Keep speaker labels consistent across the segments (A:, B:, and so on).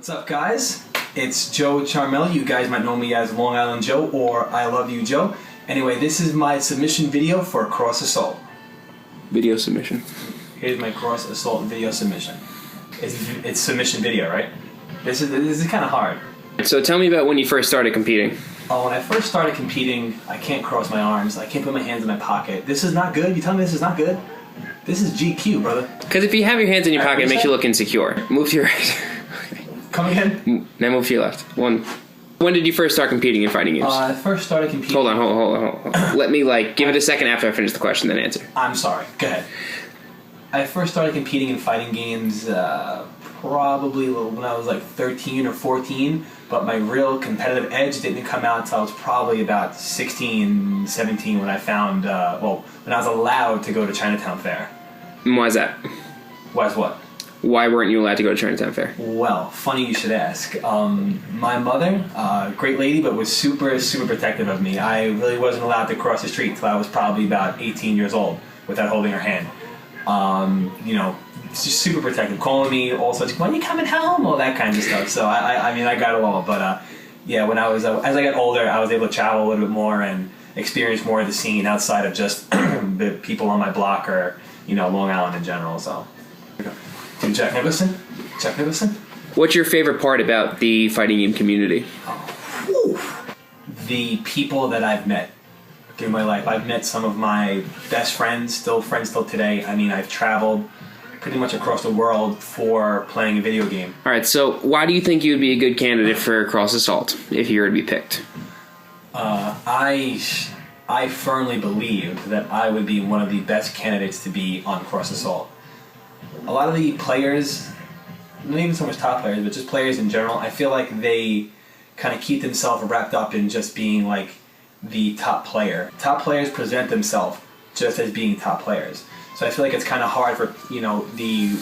A: What's up, guys? It's Joe Ciaramelli. You guys might know me as Long Island Joe or I Love You Joe. Anyway, this is my submission video for Cross Assault.
B: Video submission.
A: Here's my Cross Assault video submission. It's submission video, right? This is kind of hard.
B: So tell me about when you first started competing.
A: Oh, when I first started competing, I can't cross my arms. I can't put my hands in my pocket. This is not good? You tell me this is not good? This is GQ, brother.
B: Because if you have your hands in your pocket, it makes you look insecure. Move to your right.
A: Come again?
B: Now move to your left. When did you first start competing in fighting games?
A: I first started competing...
B: Hold on. Let me, give it a second after I finish the question, then answer.
A: I'm sorry. Go ahead. I first started competing in fighting games probably when I was like 13 or 14, but my real competitive edge didn't come out until I was probably about 16, 17 when I found, when I was allowed to go to Chinatown Fair.
B: And why is that?
A: Why is what?
B: Why weren't you allowed to go to Chinatown Fair?
A: Well, funny you should ask. My mother, great lady, but was super, super protective of me. I really wasn't allowed to cross the street until I was probably about 18 years old without holding her hand. Just super protective, calling me all sorts, when are you coming home? All that kind of stuff. So I got it all. But yeah, when as I got older, I was able to travel a little bit more and experience more of the scene outside of just the people on my block or Long Island in general. So, Dude, Jack Nicholson.
B: What's your favorite part about the fighting game community?
A: The people that I've met through my life. I've met some of my best friends, still friends till today. I mean, I've traveled pretty much across the world for playing a video game.
B: All right, so why do you think you would be a good candidate for Cross Assault if you were to be picked?
A: I firmly believe that I would be one of the best candidates to be on Cross Assault. A lot of the players, not even so much top players, but just players in general, I feel like they kind of keep themselves wrapped up in just being like the top player. Top players present themselves just as being top players. So I feel like it's kind of hard for the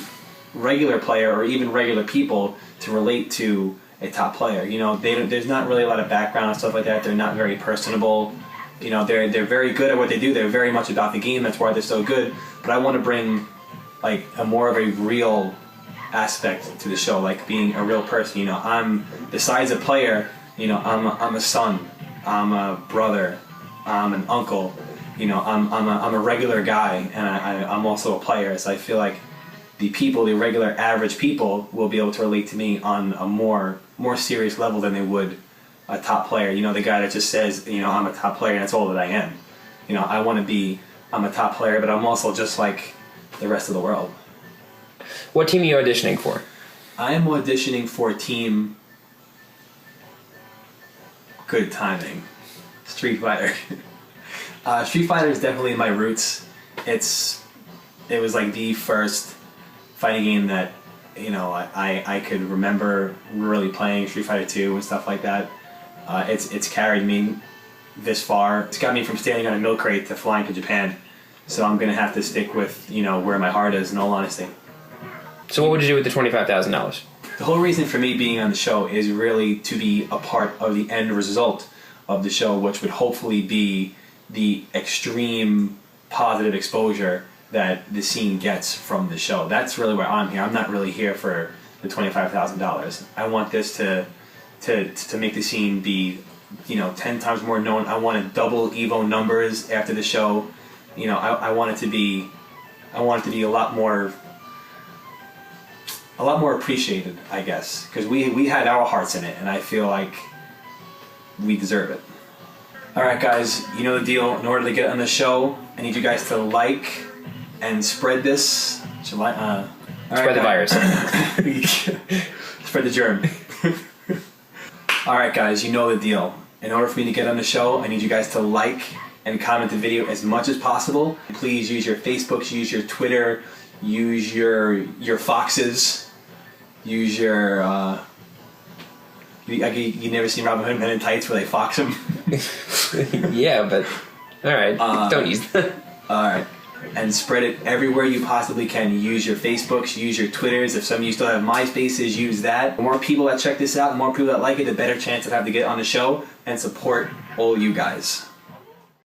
A: regular player or even regular people to relate to a top player. There's not really a lot of background and stuff like that. They're not very personable. They're very good at what they do. They're very much about the game. That's why they're so good. But I want to bring like a more of a real aspect to the show, like being a real person. I'm besides a player. I'm a son. I'm a brother. I'm an uncle. I'm a regular guy, and I'm also a player. So I feel like the regular average people, will be able to relate to me on a more serious level than they would a top player. The guy that just says, I'm a top player, and that's all that I am. I'm a top player, but I'm also just like the rest of the world.
B: What team are you auditioning for?
A: I am auditioning for a team. Good timing. Street Fighter. Street Fighter is definitely my roots. It was like the first fighting game that I could remember really playing, Street Fighter 2 and stuff like that. It's carried me this far. It's got me from standing on a milk crate to flying to Japan. So I'm gonna have to stick with where my heart is, in all honesty.
B: So what would you do with the $25,000?
A: The whole reason for me being on the show is really to be a part of the end result of the show, which would hopefully be the extreme positive exposure that the scene gets from the show. That's really why I'm here. I'm not really here for the $25,000. I want this to make the scene be 10 times more known. I want to double Evo numbers after the show. I want it to be a lot more appreciated, I guess, because we had our hearts in it, and I feel like we deserve it. Alright guys, you know the deal. In order to get on the show, I need you guys to like and spread this. Spread
B: the virus.
A: Spread the germ. Alright guys, you know the deal. In order for me to get on the show, I need you guys to like and comment the video as much as possible. Please use your Facebooks, use your Twitter, use your Foxes, use your... You never seen Robin Hood Men in Tights where they fox him?
B: Yeah, but alright, don't use that.
A: Alright, and spread it everywhere you possibly can. Use your Facebooks, use your Twitters. If some of you still have MySpaces, use that. The more people that check this out, the more people that like it, the better chance I have to get on the show and support all you guys.